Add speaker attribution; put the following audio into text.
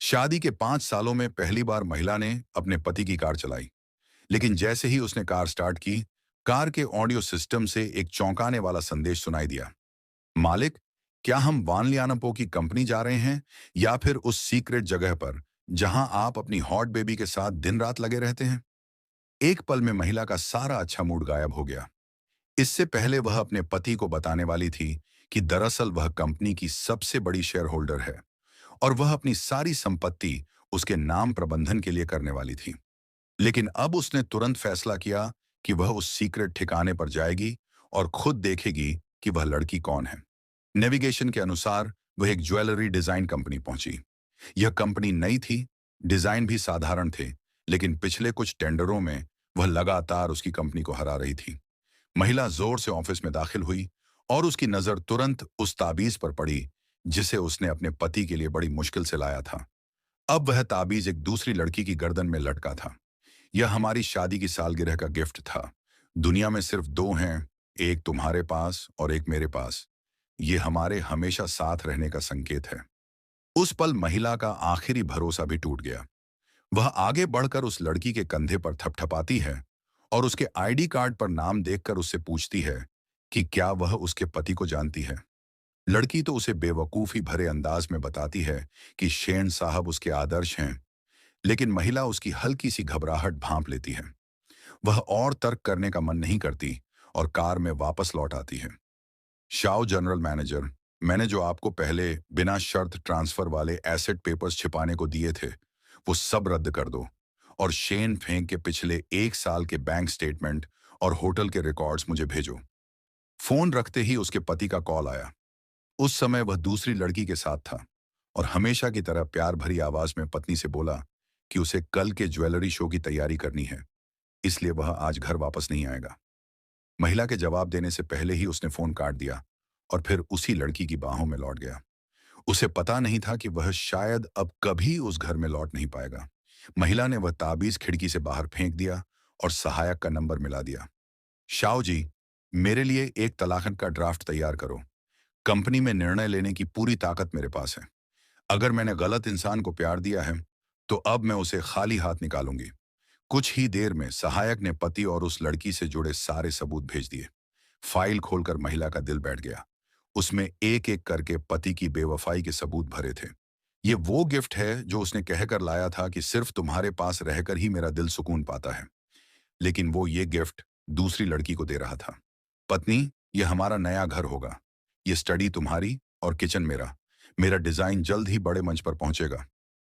Speaker 1: शादी के 5 सालों में पहली बार महिला ने अपने पति की कार चलाई। लेकिन जैसे ही उसने कार स्टार्ट की, कार के ऑडियो सिस्टम से एक चौंकाने वाला संदेश सुनाई दिया। मालिक, क्या हम वान लियानपो की कंपनी जा रहे हैं या फिर उस सीक्रेट जगह पर जहां आप अपनी हॉट बेबी के साथ दिन रात लगे रहते हैं? एक पल में महिला का सारा अच्छा मूड गायब हो गया। इससे पहले वह अपने पति को बताने वाली थी कि दरअसल वह कंपनी की सबसे बड़ी शेयर होल्डर है और वह अपनी सारी संपत्ति उसके नाम प्रबंधन के लिए करने वाली थी। लेकिन अब उसने तुरंत फैसला किया कि वह उस सीक्रेट ठिकाने पर जाएगी और खुद देखेगी कि वह लड़की कौन है। नेविगेशन के अनुसार वह एक ज्वेलरी डिजाइन कंपनी पहुंची। यह कंपनी नई थी, डिजाइन भी साधारण थे, लेकिन पिछले कुछ टेंडरों में वह लगातार उसकी कंपनी को हरा रही थी। महिला जोर से ऑफिस में दाखिल हुई और उसकी नजर तुरंत उस ताबीज पर पड़ी जिसे उसने अपने पति के लिए बड़ी मुश्किल से लाया था। अब वह ताबीज एक दूसरी लड़की की गर्दन में लटका था। यह हमारी शादी की सालगिरह का गिफ्ट था। दुनिया में सिर्फ दो हैं, एक तुम्हारे पास और एक मेरे पास। ये हमारे हमेशा साथ रहने का संकेत है। उस पल महिला का आखिरी भरोसा भी टूट गया। वह आगे बढ़कर उस लड़की के कंधे पर थपथपाती है और उसके आईडी कार्ड पर नाम देखकर उससे पूछती है कि क्या वह उसके पति को जानती है। लड़की तो उसे बेवकूफी भरे अंदाज में बताती है कि शेन साहब उसके आदर्श हैं, लेकिन महिला उसकी हल्की सी घबराहट भांप लेती है। वह और तर्क करने का मन नहीं करती और कार में वापस लौट आती है। शाओ जनरल मैनेजर, मैंने जो आपको पहले बिना शर्त ट्रांसफर वाले एसेट पेपर्स छिपाने को दिए थे, वो सब रद्द कर दो और शेन फेंग के पिछले 1 साल के बैंक स्टेटमेंट और होटल के रिकॉर्ड्स मुझे भेजो। फोन रखते ही उसके पति का कॉल आया। उस समय वह दूसरी लड़की के साथ था और हमेशा की तरह प्यार भरी आवाज में पत्नी से बोला कि उसे कल के ज्वेलरी शो की तैयारी करनी है, इसलिए वह आज घर वापस नहीं आएगा। महिला के जवाब देने से पहले ही उसने फोन काट दिया और फिर उसी लड़की की बाहों में लौट गया। उसे पता नहीं था कि वह शायद अब कभी उस घर में लौट नहीं पाएगा। महिला ने वह ताबीज खिड़की से बाहर फेंक दिया और सहायक का नंबर मिला दिया। शाओ जी, मेरे लिए एक तलाक का ड्राफ्ट तैयार करो। कंपनी में निर्णय लेने की पूरी ताकत मेरे पास है। अगर मैंने गलत इंसान को प्यार दिया है, तो अब मैं उसे खाली हाथ निकालूंगी। कुछ ही देर में सहायक ने पति और उस लड़की से जुड़े सारे सबूत भेज दिए। फाइल खोलकर महिला का दिल बैठ गया। उसमें एक एक करके पति की बेवफाई के सबूत भरे थे। ये वो गिफ्ट है जो उसने कहकर लाया था कि सिर्फ तुम्हारे पास रहकर ही मेरा दिल सुकून पाता है। लेकिन वो ये गिफ्ट दूसरी लड़की को दे रहा था। पत्नी, ये हमारा नया घर होगा। ये स्टडी तुम्हारी और किचन मेरा। मेरा डिजाइन जल्द ही बड़े मंच पर पहुंचेगा।